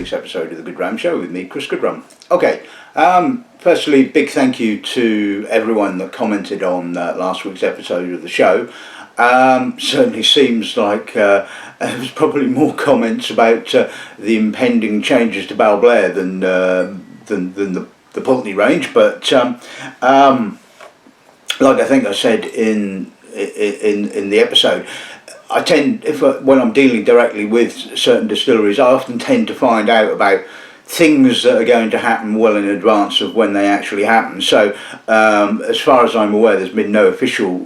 week's episode of the Goodrum Show with me, Chris Goodrum. Okay, firstly, big thank you to everyone that commented on last week's episode of the show. Certainly seems like there was probably more comments about the impending changes to Balblair than the Pulteney range, but like I think I said in the episode, I tend, when I'm dealing directly with certain distilleries, I often tend to find out about things that are going to happen well in advance of when they actually happen. So as far as I'm aware, there's been no official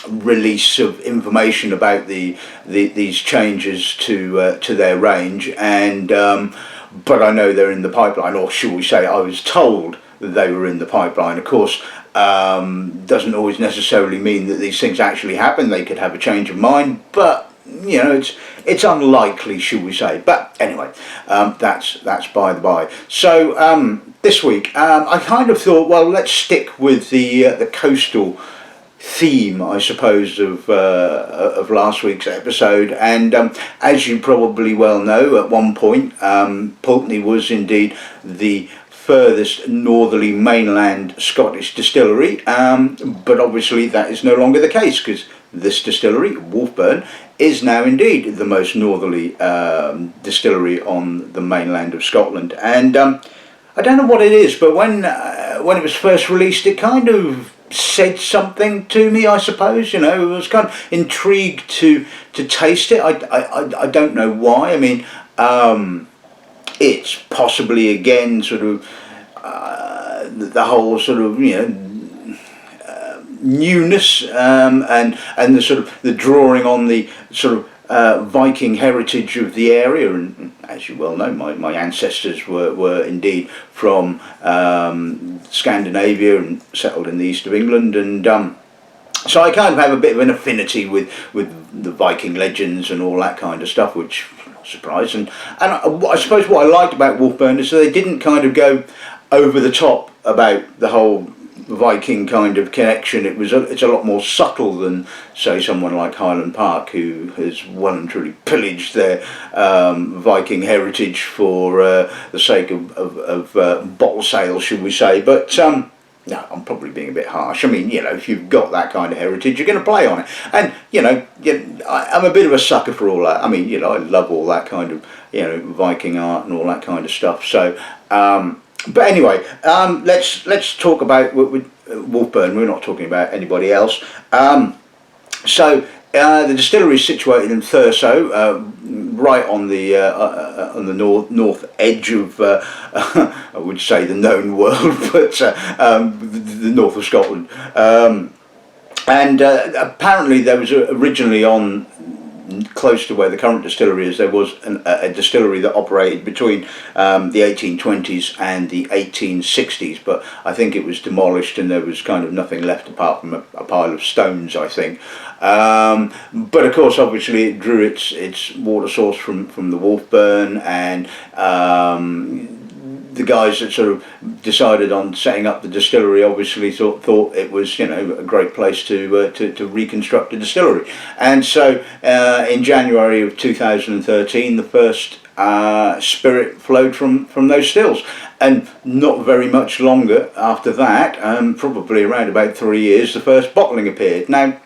release of information about these changes to their range, and but I know they're in the pipeline, or shall we say I was told that they were in the pipeline. Of course, doesn't always necessarily mean that these things actually happen. They could have a change of mind, but you know, it's unlikely, shall we say. But anyway, that's by the by. So this week I kind of thought, well, let's stick with the coastal theme, I suppose, of last week's episode. And as you probably well know, at one point Pulteney was indeed the furthest northerly mainland Scottish distillery, but obviously that is no longer the case, because this distillery, Wolfburn, is now indeed the most northerly distillery on the mainland of Scotland. And I don't know what it is, but when it was first released, it kind of said something to me, I suppose. You know, I was kind of intrigued to taste it. I don't know why. I mean, it's possibly again sort of the whole sort of, you know, newness and the sort of the drawing on the sort of Viking heritage of the area. And as you well know, my ancestors were indeed from Scandinavia and settled in the east of England, and so I kind of have a bit of an affinity with the Viking legends and all that kind of stuff, which surprised. And I suppose what I liked about Wolfburn is that they didn't kind of go over the top about the whole Viking kind of connection. It's a lot more subtle than, say, someone like Highland Park, who has well and truly pillaged their Viking heritage for the sake of bottle sales, should we say. But no, I'm probably being a bit harsh. I mean, you know, if you've got that kind of heritage, you're going to play on it. And, you know, I'm a bit of a sucker for all that. I mean, you know, I love all that kind of, you know, Viking art and all that kind of stuff. So, but anyway, let's talk about with Wolfburn. We're not talking about anybody else. So the distillery is situated in Thurso, right on the north edge of I would say the known world, but the north of Scotland. And apparently there was originally on close to where the current distillery is, there was a distillery that operated between the 1820s and the 1860s, but I think it was demolished and there was kind of nothing left apart from a pile of stones, I think. But of course, obviously, it drew its water source from the Wolfburn, and the guys that sort of decided on setting up the distillery obviously thought it was, you know, a great place to reconstruct a distillery. And so in January of 2013, the first spirit flowed from those stills, and not very much longer after that, probably around about 3 years, the first bottling appeared. Now,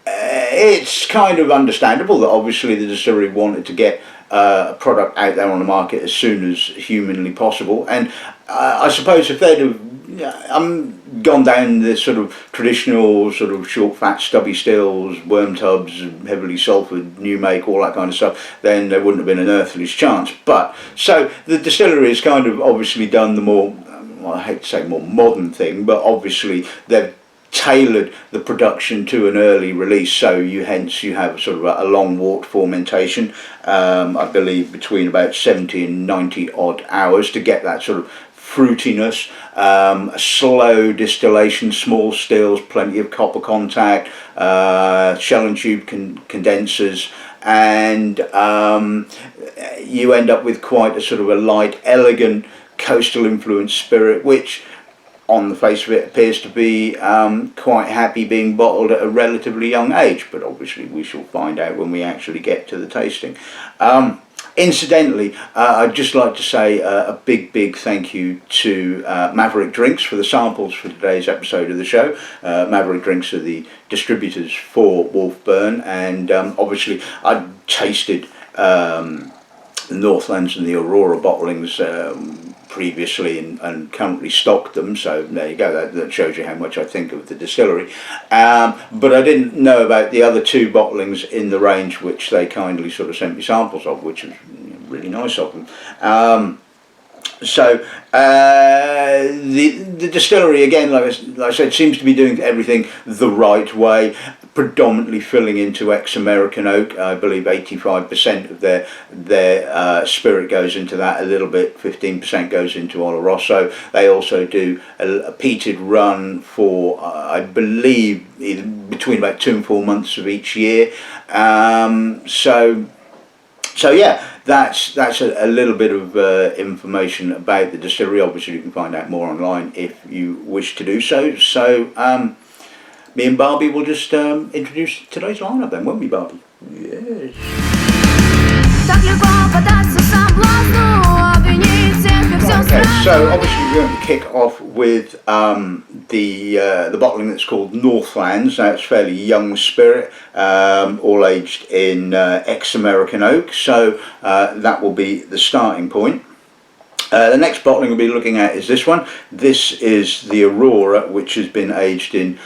it's kind of understandable that obviously the distillery wanted to get a product out there on the market as soon as humanly possible, and I suppose if they'd have gone down the sort of traditional sort of short, fat, stubby stills, worm tubs, heavily sulphured, new make, all that kind of stuff, then there wouldn't have been an earthly's chance. But so the distillery has kind of obviously done the more, well, I hate to say more modern thing, but obviously they've tailored the production to an early release, so you have sort of a long wort fermentation, I believe between about 70 and 90 odd hours to get that sort of fruitiness, a slow distillation, small stills, plenty of copper contact, shell and tube condensers, and you end up with quite a sort of a light, elegant, coastal influenced spirit, which on the face of it appears to be quite happy being bottled at a relatively young age, but obviously we shall find out when we actually get to the tasting. Incidentally, I'd just like to say a big thank you to Maverick Drinks for the samples for today's episode of the show. Maverick Drinks are the distributors for Wolfburn, and obviously I tasted the Northlands and the Aurora bottlings previously and currently stocked them, so there you go, that shows you how much I think of the distillery. But I didn't know about the other two bottlings in the range which they kindly sort of sent me samples of, which was really nice of them. The distillery, again, like I said, seems to be doing everything the right way, predominantly filling into ex-American oak. I believe 85% of their spirit goes into that, a little bit, 15% goes into Oloroso. They also do a peated run for, I believe, between about 2 and 4 months of each year. So yeah, that's a little bit of information about the distillery. Obviously you can find out more online if you wish to do so. So me and Barbie will just introduce today's lineup then, won't we, Barbie? Yes. Okay, so obviously we're going to kick off with the bottling that's called Northlands. Now it's fairly young spirit, all aged in ex-American oak, so that will be the starting point. The next bottling we'll be looking at is this one. This is the Aurora, which has been aged in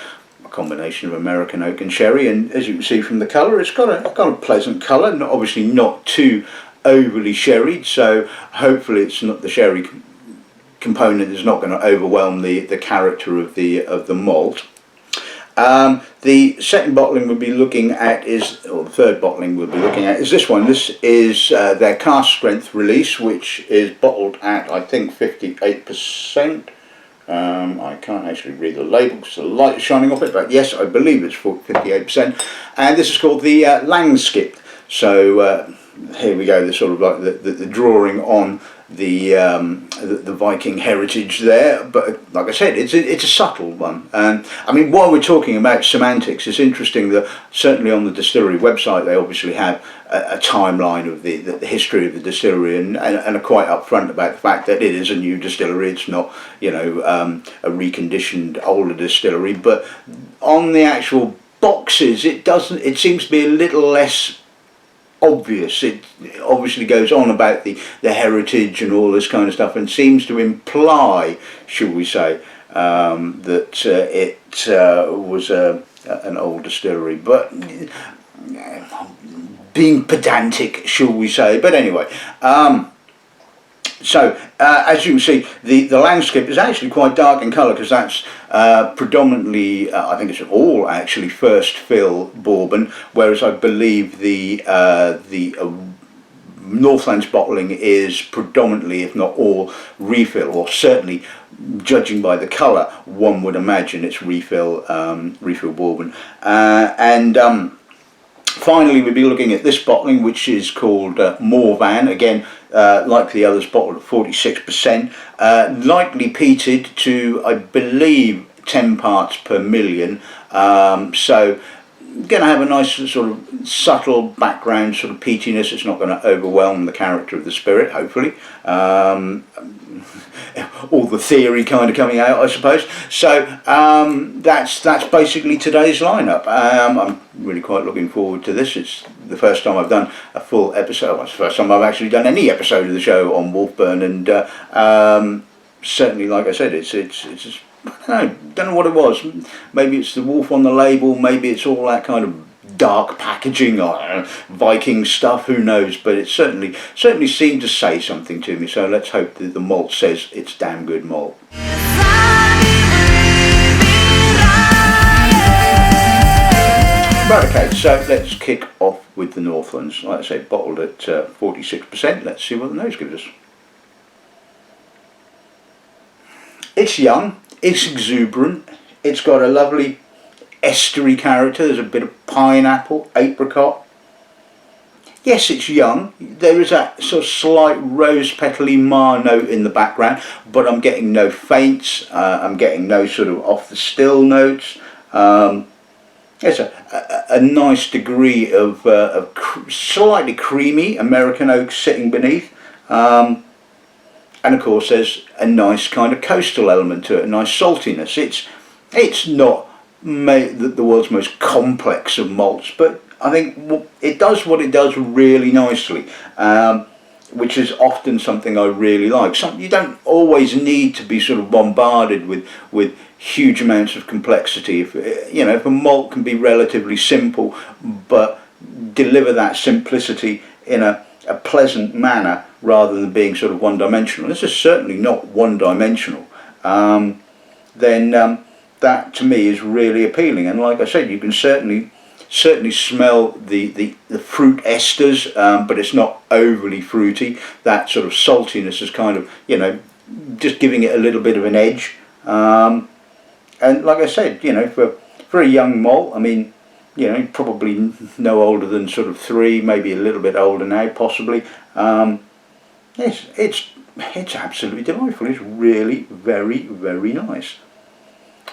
a combination of American oak and sherry, and as you can see from the colour, it's got a pleasant colour, obviously not too overly sherried, so hopefully it's not, the sherry component is not going to overwhelm the character of the malt. The second bottling we'll be looking at is, or the third bottling we'll be looking at is this one. This is their cask strength release, which is bottled at, I think, 58%. I can't actually read the label because the light is shining off it, but yes, I believe it's 58%. And this is called the Langskip. So here we go, the sort of like the drawing on the Viking heritage there, but like I said, it's a subtle one. And I mean, while we're talking about semantics, it's interesting that certainly on the distillery website they obviously have a timeline of the history of the distillery, and are quite upfront about the fact that it is a new distillery. It's not, you know, a reconditioned older distillery, but on the actual boxes it seems to be a little less obvious. It obviously goes on about the heritage and all this kind of stuff, and seems to imply, shall we say, that it was an old distillery, but being pedantic, shall we say. But anyway, so as you can see, the Langskip is actually quite dark in colour, because that's predominantly, I think it's all actually first fill bourbon, whereas I believe the Northlands bottling is predominantly, if not all, refill, or certainly, judging by the colour, one would imagine it's refill bourbon. Finally, we'll be looking at this bottling, which is called Morven. Again, like the others, bottled at 46%, lightly peated to, I believe, 10 parts per million. So going to have a nice sort of subtle background sort of peatiness. It's not going to overwhelm the character of the spirit, hopefully. All the theory kind of coming out, I suppose. So that's basically today's lineup. I'm really quite looking forward to this. It's the first time I've done a full episode. Well, it's the first time I've actually done any episode of the show on Wolfburn, and certainly, like I said, it's just, I don't know what it was. Maybe it's the wolf on the label. Maybe it's all that kind of dark packaging or Viking stuff, who knows, but it certainly seemed to say something to me, so let's hope that the malt says it's damn good malt. Right, okay, so let's kick off with the Northlands. Like I say, bottled at 46%. Let's see what the nose gives us. It's young, it's exuberant, it's got a lovely estery character. There's a bit of pineapple, apricot. Yes, it's young. There is that sort of slight rose petally mar note in the background, but I'm getting no faints. I'm getting no sort of off the still notes. It's a nice degree of, slightly creamy American oak sitting beneath. And of course there's a nice kind of coastal element to it, a nice saltiness. It's not the world's most complex of malts, but I think it does what it does really nicely, which is often something I really like. You don't always need to be sort of bombarded with huge amounts of complexity. If a malt can be relatively simple but deliver that simplicity in a pleasant manner rather than being sort of one-dimensional. This is certainly not one-dimensional. Then that to me is really appealing. And like I said, you can certainly smell the fruit esters, but it's not overly fruity. That sort of saltiness is kind of, just giving it a little bit of an edge. And like I said, for a young malt, I mean, probably no older than sort of 3, maybe a little bit older now, possibly. It's absolutely delightful. It's really very, very nice.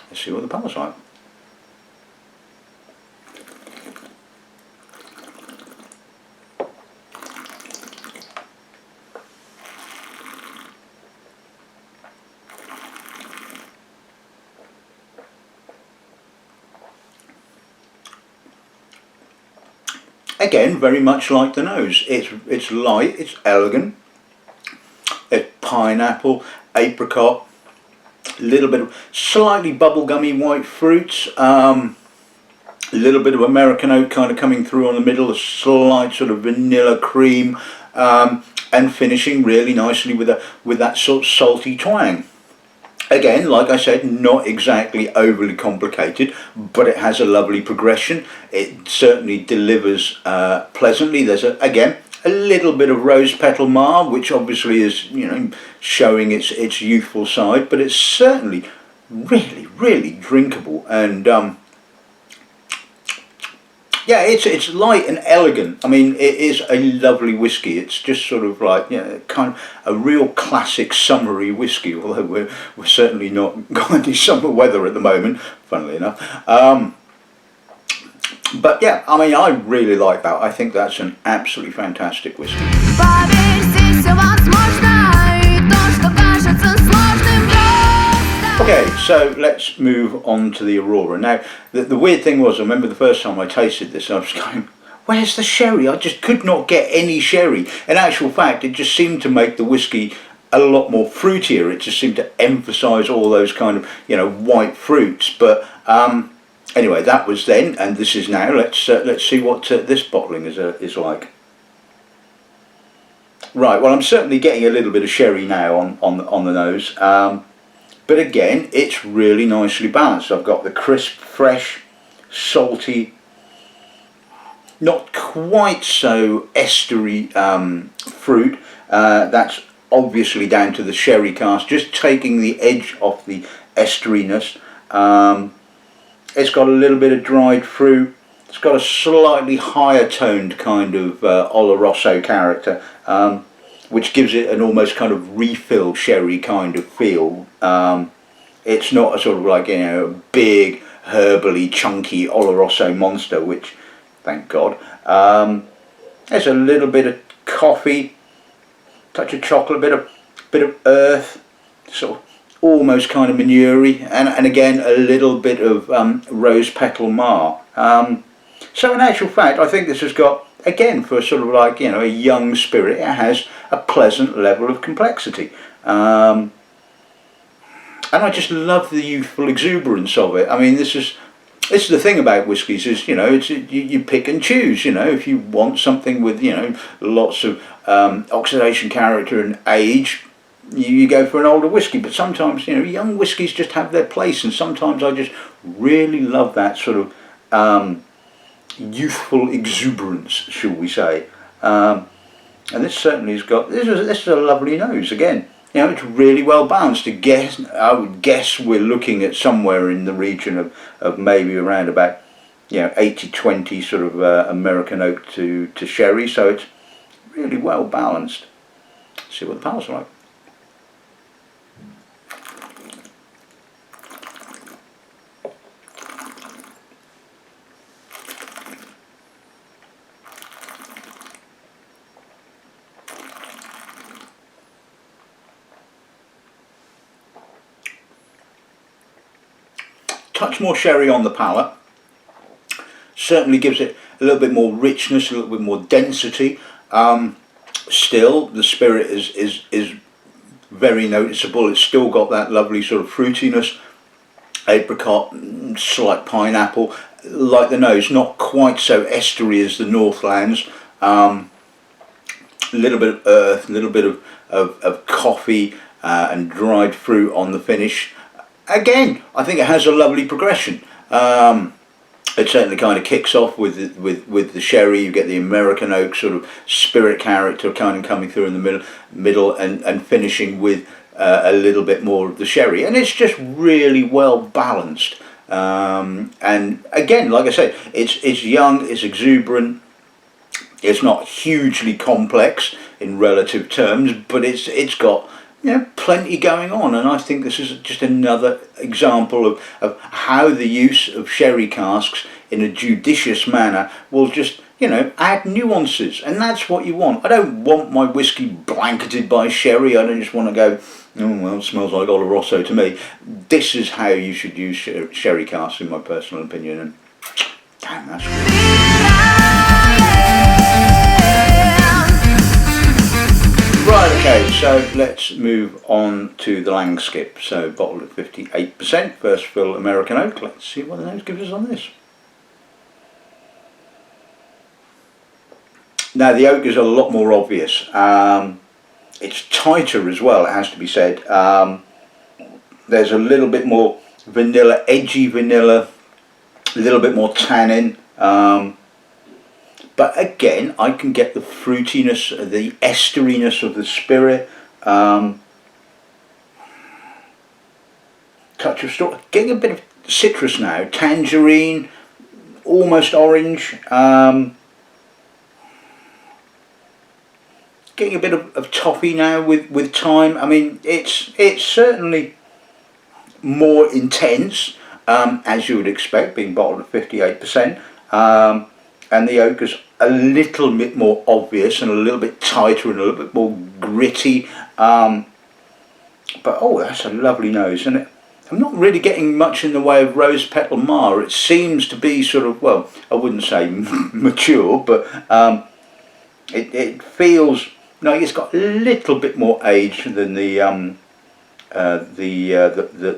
Let's see what the palate's like. Again, very much like the nose. It's light, it's elegant. It's pineapple, apricot, a little bit of slightly bubblegummy white fruits, a little bit of American oak kind of coming through on the middle, a slight sort of vanilla cream, and finishing really nicely with that sort of salty twang. Again, like I said, not exactly overly complicated, but it has a lovely progression. It certainly delivers pleasantly. There's again a little bit of rose petal mar, which obviously is showing its youthful side, but it's certainly really, really drinkable. And yeah, it's light and elegant. I mean, it is a lovely whiskey. It's just sort of like, kind of a real classic summery whiskey, although we're certainly not got any summer weather at the moment, funnily enough. But yeah, I mean, I really like that. I think that's an absolutely fantastic whiskey. Okay, so let's move on to the Aurora. Now, the weird thing was, I remember the first time I tasted this, I was going, where's the sherry? I just could not get any sherry. In actual fact, it just seemed to make the whiskey a lot more fruitier. It just seemed to emphasise all those kind of, white fruits. But anyway, that was then, and this is now. Let's see what this bottling is like. Right, well, I'm certainly getting a little bit of sherry now on the nose. But again, it's really nicely balanced. I've got the crisp, fresh, salty, not quite so estery fruit. That's obviously down to the sherry cask, just taking the edge off the esteriness. It's got a little bit of dried fruit. It's got a slightly higher toned kind of Oloroso character, which gives it an almost kind of refill sherry kind of feel. It's not a sort of like, a big, herbally, chunky Oloroso monster, which, thank God. There's a little bit of coffee, touch of chocolate, bit of earth, sort of almost kind of manure-y, and again a little bit of rose petal mar. So in actual fact, I think this has got, again, for sort of like, a young spirit, it has a pleasant level of complexity. And I just love the youthful exuberance of it. I mean, this is the thing about whiskies is, you pick and choose. If you want something with, lots of oxidation character and age, you go for an older whiskey. But sometimes, young whiskies just have their place, and sometimes I just really love that sort of youthful exuberance, shall we say. And this certainly has got, this is a lovely nose again. It's really well balanced. I would guess we're looking at somewhere in the region of maybe around about 80-20 sort of American oak to sherry, so it's really well balanced. Let's see what the palate's like. touch more sherry on the palate. Certainly gives it a little bit more richness, a little bit more density. Still, the spirit is very noticeable. It's still got that lovely sort of fruitiness, apricot, slight pineapple. Like the nose, not quite so estery as the Northlands. A little bit of earth, a little bit of coffee and dried fruit on the finish. Again, I think it has a lovely progression. It certainly kind of kicks off with the sherry. You get the American oak sort of spirit character kind of coming through in the middle and finishing with a little bit more of the sherry, and it's just really well balanced. And again, like I said, it's young, it's exuberant, it's not hugely complex in relative terms, but it's got, you know, plenty going on, and I think this is just another example of how the use of sherry casks in a judicious manner will just, you know, add nuances, and that's what you want. I don't want my whiskey blanketed by sherry. I don't just want to go, oh well, it smells like Oloroso to me. This is how you should use sherry casks, in my personal opinion, and damn, that's good. Right, okay, so let's move on to the Langskip. So bottled at 58%, first fill American oak. Let's see what the nose gives us on this. Now the oak is a lot more obvious. It's tighter as well, it has to be said. There's a little bit more vanilla, edgy vanilla, a little bit more tannin. But again, I can get the fruitiness, the esteriness of the spirit. Touch of straw, getting a bit of citrus now, tangerine, almost orange. Getting a bit of toffee now with time. I mean, it's certainly more intense, as you would expect, being bottled at 58%. And the oak is a little bit more obvious and a little bit tighter and a little bit more gritty. But oh, that's a lovely nose, and I'm not really getting much in the way of rose petal mar. It seems to be sort of, well, I wouldn't say mature, but it feels like it's got a little bit more age than the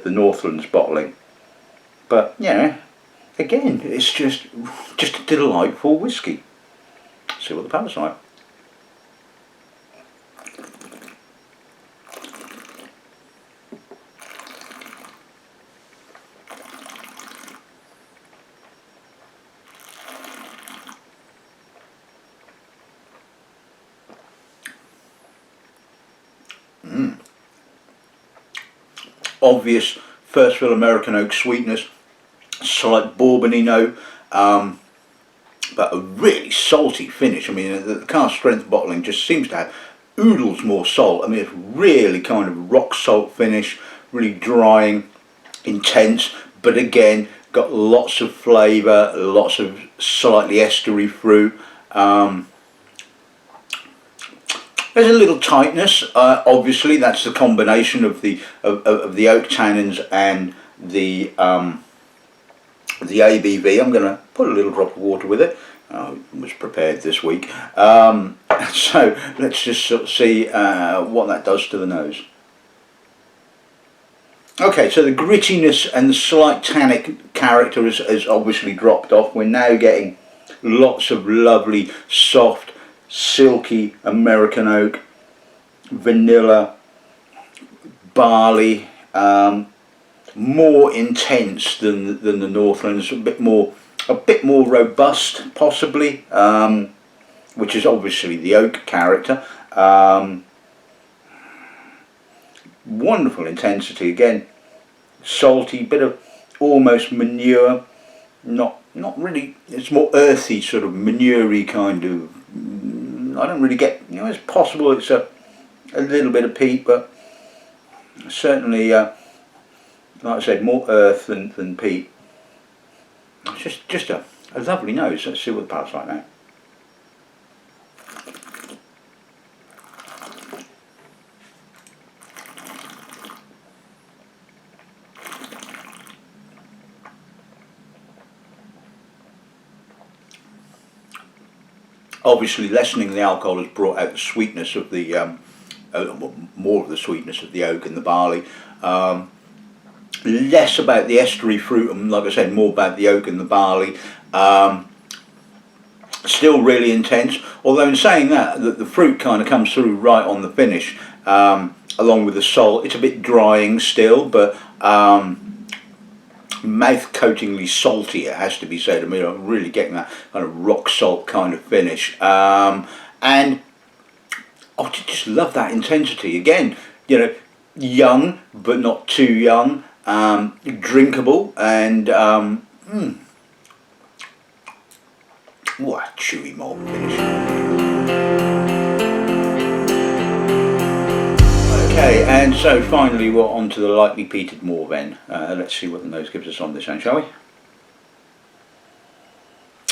Northlands bottling. But you know, again, it's just a delightful whiskey. See what the palate's like. Obvious first fill American oak sweetness, slight bourbony note, but a really salty finish. I mean, the cask strength bottling just seems to have oodles more salt. I mean, it's really kind of rock salt finish, really drying, intense, but again got lots of flavour, lots of slightly estery fruit. There's a little tightness. Obviously, that's the combination of the oak tannins and the ABV. I'm going to put a little drop of water with it. I was prepared this week. So let's just sort of see what that does to the nose. Okay, so the grittiness and the slight tannic character has obviously dropped off. We're now getting lots of lovely, soft, silky American oak, vanilla, barley, more intense than the Northlands, a bit more robust possibly, which is obviously the oak character. Wonderful intensity again, salty, bit of almost manure, not really. It's more earthy, sort of manure-y kind of. I don't really get, you know, it's possible it's a little bit of peat, but certainly, like I said, more earth than peat. It's just a lovely nose. Let's see what the palate's like now. Obviously, lessening the alcohol has brought out the sweetness of the more of the sweetness of the oak and the barley. Less about the estery fruit, and like I said, more about the oak and the barley. Still really intense, although in saying that, the fruit kind of comes through right on the finish, along with the salt. It's a bit drying still, but mouth-coatingly salty, it has to be said. I mean, I'm really getting that kind of rock salt kind of finish, and I just love that intensity. Again, you know, young but not too young, drinkable, and what a chewy malt finish. Okay, and so finally we're on to the lightly peated Morven. Let's see what the nose gives us on this end, shall we?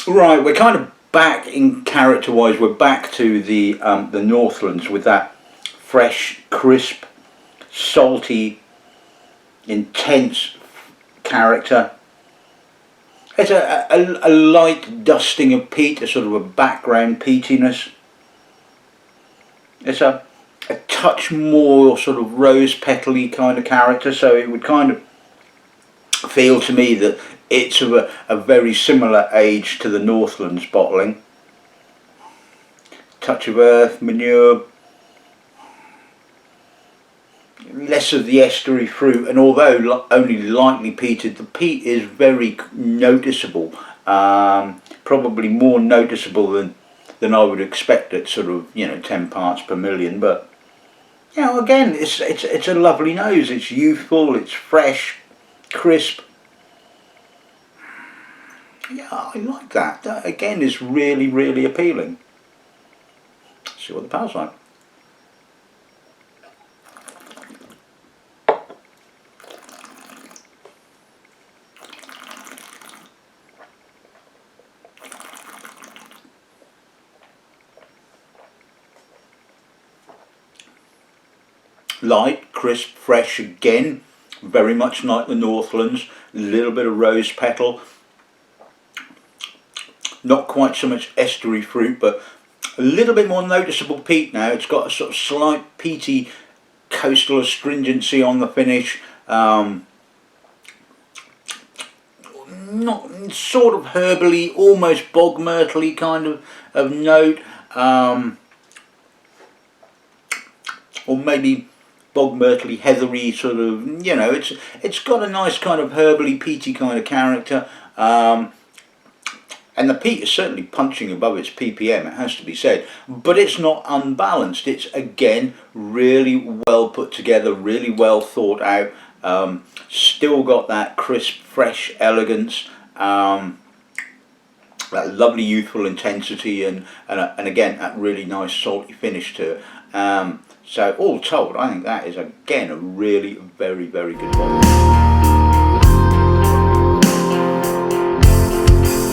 Right, we're kind of back in character-wise. We're back to the Northlands with that fresh, crisp, salty, intense character. It's a light dusting of peat, a sort of a background peatiness. It's a touch more sort of rose petally kind of character, so it would kind of feel to me that it's of a very similar age to the Northlands bottling. Touch of earth, manure, less of the estery fruit, and although only lightly peated, the peat is very noticeable, probably more noticeable than I would expect at sort of, you know, 10 parts per million. But you know, again, it's a lovely nose. It's youthful, it's fresh, crisp. Yeah, I like that. That again is really, really appealing. Let's see what the pal's like. Light, crisp, fresh again, very much like the Northlands. A little bit of rose petal, not quite so much estery fruit, but a little bit more noticeable peat now. It's got a sort of slight peaty coastal astringency on the finish, not sort of herbally, almost bog myrtle-y kind of note, or maybe bog myrtle-y, heathery sort of, you know, it's got a nice kind of herbally peaty kind of character, and the peat is certainly punching above its ppm, it has to be said, but it's not unbalanced. It's again really well put together, really well thought out, still got that crisp, fresh elegance, that lovely youthful intensity, and again that really nice salty finish to it. So all told, I think that is again a really very, very good bottle.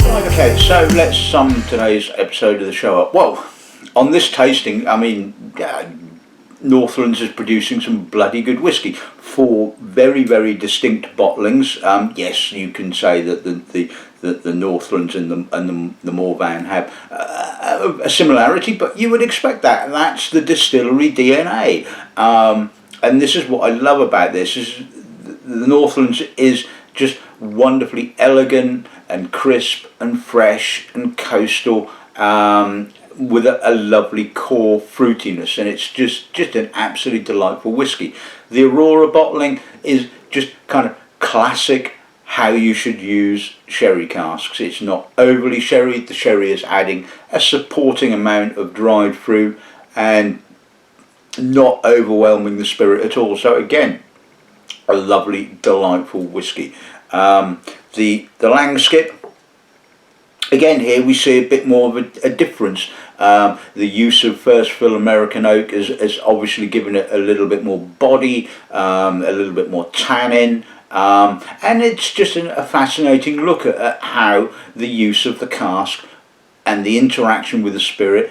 Right, okay, so let's sum today's episode of the show up. Well, on this tasting, I mean, Northlands is producing some bloody good whiskey. 4 very, very distinct bottlings. Yes, you can say that the Northlands and the Morven have a similarity, but you would expect that. That's the distillery DNA. And this is what I love about this, is the Northlands is just wonderfully elegant and crisp and fresh and coastal, with a lovely core fruitiness, and it's just an absolutely delightful whiskey. The Aurora bottling is just kind of classic how you should use sherry casks. It's not overly sherried. The sherry is adding a supporting amount of dried fruit and not overwhelming the spirit at all. So again, a lovely, delightful whiskey. The Langskip, again, here we see a bit more of a difference. The use of first fill American oak has obviously given it a little bit more body, a little bit more tannin, and it's just a fascinating look at how the use of the cask and the interaction with the spirit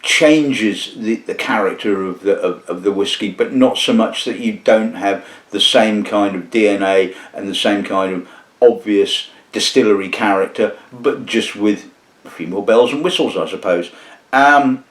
changes the character of the whiskey, but not so much that you don't have the same kind of DNA and the same kind of obvious distillery character, but just with a few more bells and whistles, I suppose. The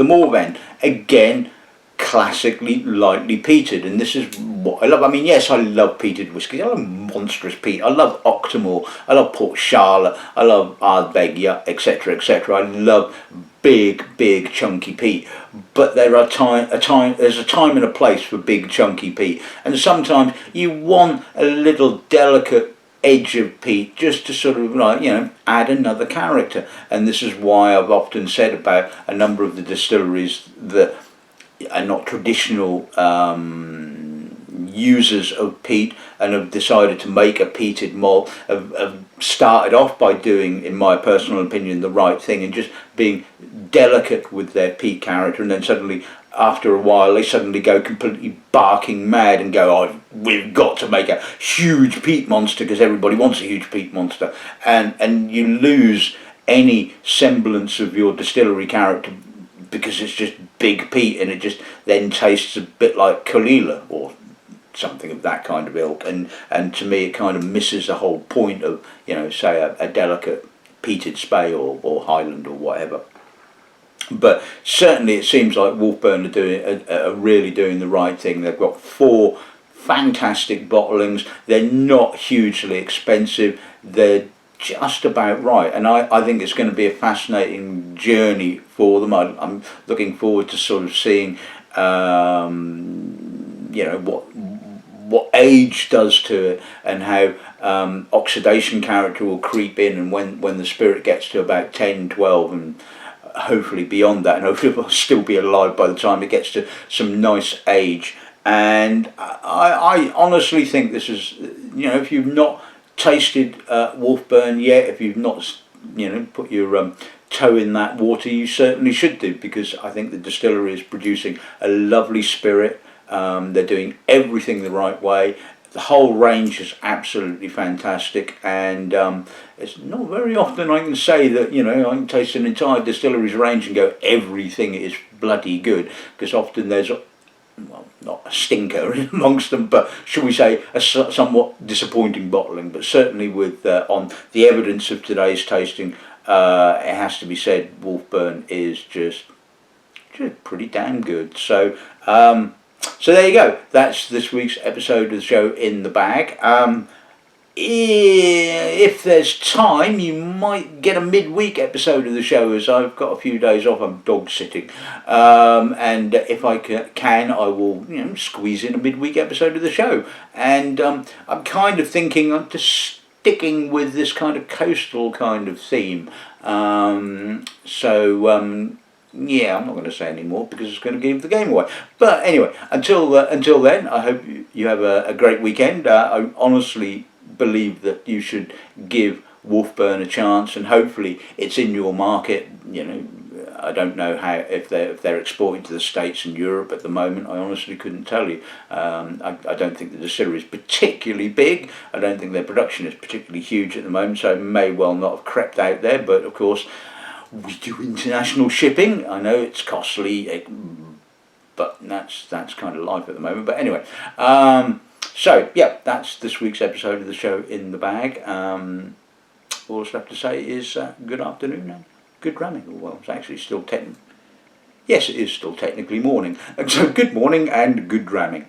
Morven, again, classically lightly peated, and this is what I love. I mean, yes, I love peated whiskies. I love monstrous peat. I love Octomore. I love Port Charlotte. I love Ardbeg, etc., etc. I love big chunky peat. But there's a time and a place for big chunky peat, and sometimes you want a little delicate edge of peat just to sort of, like, add another character. And this is why I've often said about a number of the distilleries that are not traditional users of peat and have decided to make a peated malt, have started off by doing, in my personal opinion, the right thing and just being delicate with their peat character, and then suddenly after a while they suddenly go completely barking mad and go, oh, we've got to make a huge peat monster because everybody wants a huge peat monster, and you lose any semblance of your distillery character because it's just big peat, and it just then tastes a bit like Kalila or something of that kind of ilk, and to me it kind of misses the whole point of, say a delicate peated Spey or Highland or whatever. But certainly it seems like Wolfburn are really doing the right thing. They've got 4 fantastic bottlings. They're not hugely expensive. They're just about right, and I think it's going to be a fascinating journey for them. I'm looking forward to sort of seeing what age does to it, and how oxidation character will creep in, and when the spirit gets to about 10, 12, and hopefully beyond that, and hopefully it will still be alive by the time it gets to some nice age. And I honestly think this is, if you've not tasted Wolfburn yet, if you've not put your toe in that water, you certainly should do, because I think the distillery is producing a lovely spirit. They're doing everything the right way. The whole range is absolutely fantastic, and it's not very often I can say that, I can taste an entire distillery's range and go, everything is bloody good, because often there's, well, not a stinker amongst them, but shall we say a somewhat disappointing bottling. But certainly with on the evidence of today's tasting, it has to be said Wolfburn is just pretty damn good. So so there you go. That's this week's episode of the show in the bag. If there's time, you might get a midweek episode of the show, as I've got a few days off. I'm dog sitting, and if I can, I will squeeze in a midweek episode of the show. And I'm kind of thinking I'm just sticking with this kind of coastal kind of theme. Yeah, I'm not going to say any more because it's going to give the game away. But anyway, until then, I hope you have a great weekend. I honestly believe that you should give Wolfburn a chance, and hopefully it's in your market. I don't know how if they're exporting to the States and Europe at the moment. I honestly couldn't tell you. I don't think the distillery is particularly big. I don't think their production is particularly huge at the moment, so it may well not have crept out there. But of course, we do international shipping. I know it's costly, but that's kind of life at the moment. But anyway, so yeah, that's this week's episode of the show in the bag. All I have to say is good afternoon and good ramming. Well, it's actually still yes, it is still technically morning. So good morning and good ramming.